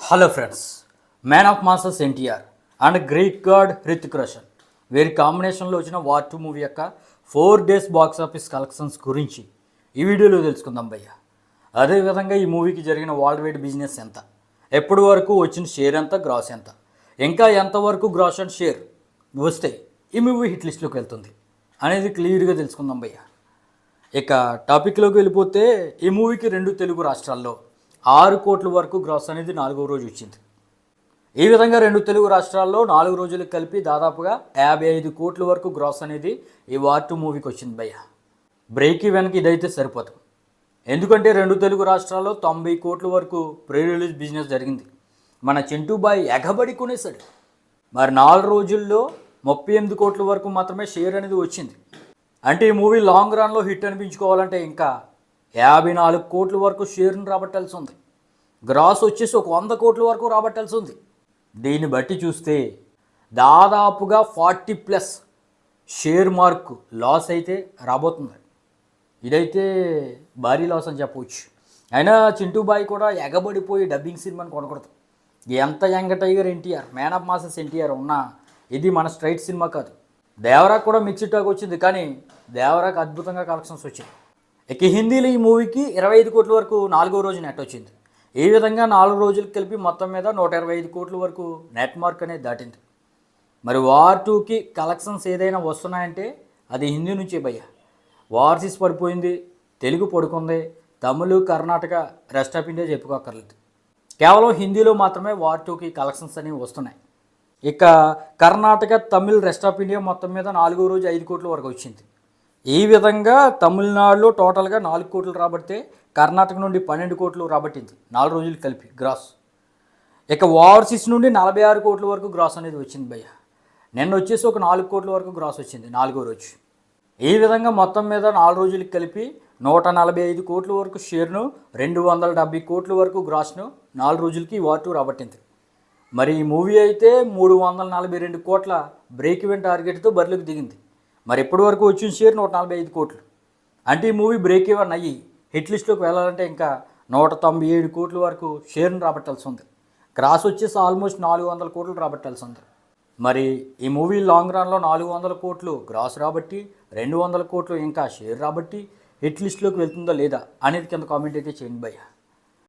Hello friends, man of masses NTR and Greek God Hrithik Roshan వీరి కాంబినేషన్లో వచ్చిన వార్ 2 మూవీ యొక్క 4 డేస్ బాక్స్ ఆఫీస్ కలెక్షన్స్ గురించి ఈ వీడియోలో తెలుసుకుందాం భయ్య. అదేవిధంగా ఈ మూవీకి జరిగిన వరల్డ్ వైడ్ బిజినెస్ ఎంత, ఎప్పటి వరకు వచ్చిన షేర్ ఎంత, గ్రాస్ ఎంత, ఇంకా ఎంతవరకు గ్రాస్ అండ్ షేర్ వస్తే ఈ మూవీ హిట్ లిస్ట్లోకి వెళ్తుంది అనేది క్లియర్గా తెలుసుకుందాం భయ్య. ఇక టాపిక్లోకి వెళ్ళిపోతే ఈ మూవీకి 2 తెలుగు రాష్ట్రాల్లో 6 కోట్ల వరకు గ్రాస్ అనేది 4వ రోజు వచ్చింది. ఈ విధంగా 2 తెలుగు రాష్ట్రాల్లో 4 రోజులకు కలిపి దాదాపుగా 55 కోట్ల వరకు గ్రాస్ అనేది ఈ వార్ 2 మూవీకి వచ్చింది భయ్య. బ్రేక్ ఈవెన్కి ఇదైతే సరిపోదు, ఎందుకంటే 2 తెలుగు రాష్ట్రాల్లో 90 కోట్ల వరకు ప్రీ రిలీజ్ బిజినెస్ జరిగింది. మన చింటూ బాయ్ ఎగబడి కొనేసాడు. మరి 4 రోజుల్లో 38 కోట్ల వరకు మాత్రమే షేర్ అనేది వచ్చింది. అంటే ఈ మూవీ లాంగ్ రన్లో హిట్ అనిపించుకోవాలంటే ఇంకా 54 కోట్ల వరకు షేర్ను రాబట్టాల్సి ఉంది. గ్రాస్ వచ్చేసి ఒక 100 కోట్ల వరకు రాబట్టాల్సి ఉంది. దీన్ని బట్టి చూస్తే దాదాపుగా 40+ షేర్ మార్క్ లాస్ అయితే రాబోతుంది. ఇదైతే భారీ లాస్ అని చెప్పవచ్చు. అయినా చింటూ బాయ్ కూడా ఎగబడిపోయి డబ్బింగ్ సినిమాని కొనకూడదు. ఎంత young tiger NTR, man of masses NTR ఉన్నా ఇది మన స్ట్రైట్ సినిమా కాదు. దేవరాకు కూడా మిక్స్డ్ టాక్ వచ్చింది, కానీ దేవరాకు అద్భుతంగా కలెక్షన్స్ వచ్చాయి. ఇక హిందీలో ఈ మూవీకి 25 కోట్ల వరకు 4వ రోజు నెట్ వచ్చింది. ఈ విధంగా 4 రోజులకు కలిపి మొత్తం మీద 125 కోట్ల వరకు నెట్ మార్క్ అనేది దాటింది. మరి వార్ 2కి కలెక్షన్స్ ఏదైనా వస్తున్నాయంటే అది హిందీ నుంచే భయ్య. ఓవర్సీస్ పడిపోయింది, తెలుగు పడుకుంది, తమిళ, కర్ణాటక, రెస్ట్ ఆఫ్ ఇండియా చెప్పుకోకర్లేదు. కేవలం హిందీలో మాత్రమే వార్ 2కి కలెక్షన్స్ అనేవి వస్తున్నాయి. ఇక Karnataka, Tamil, rest of India మొత్తం మీద 4వ రోజు 5 కోట్ల వరకు వచ్చింది. ఈ విధంగా తమిళనాడులో టోటల్గా 4 కోట్లు రాబడితే కర్ణాటక నుండి 12 కోట్లు రాబట్టింది 4 రోజులు కలిపి గ్రాస్. ఇక ఓవర్సీస్ నుండి 46 కోట్ల వరకు గ్రాస్ అనేది వచ్చింది భయ్య. నిన్న వచ్చేసి ఒక 4 కోట్ల వరకు గ్రాస్ వచ్చింది 4వ రోజు. ఈ విధంగా మొత్తం మీద 4 రోజులకి కలిపి 145 కోట్ల వరకు షేర్ను, 270 కోట్ల వరకు గ్రాస్ను 4 రోజులకి వార్ 2 రాబట్టింది. మరి ఈ మూవీ అయితే 342 కోట్ల బ్రేక్ ఈవెన్ టార్గెట్తో బరిలోకి దిగింది. మరి ఇప్పటి వరకు వచ్చిన షేర్ 145 కోట్లు. అంటే ఈ మూవీ బ్రేక్ ఈవెన్ అయ్యి హిట్ లిస్ట్లోకి వెళ్ళాలంటే ఇంకా 197 కోట్ల వరకు షేర్ను రాబట్టాల్సి ఉంది. గ్రాస్ వచ్చేసి ఆల్మోస్ట్ 400 కోట్లు రాబట్టాల్సి ఉంది. మరి ఈ మూవీ లాంగ్ రన్లో 400 కోట్లు గ్రాస్ రాబట్టి 200 కోట్లు ఇంకా షేర్ రాబట్టి హిట్ లిస్ట్లోకి వెళ్తుందా లేదా అనేది కింద కామెంట్ అయితే చేయండి భయ్య.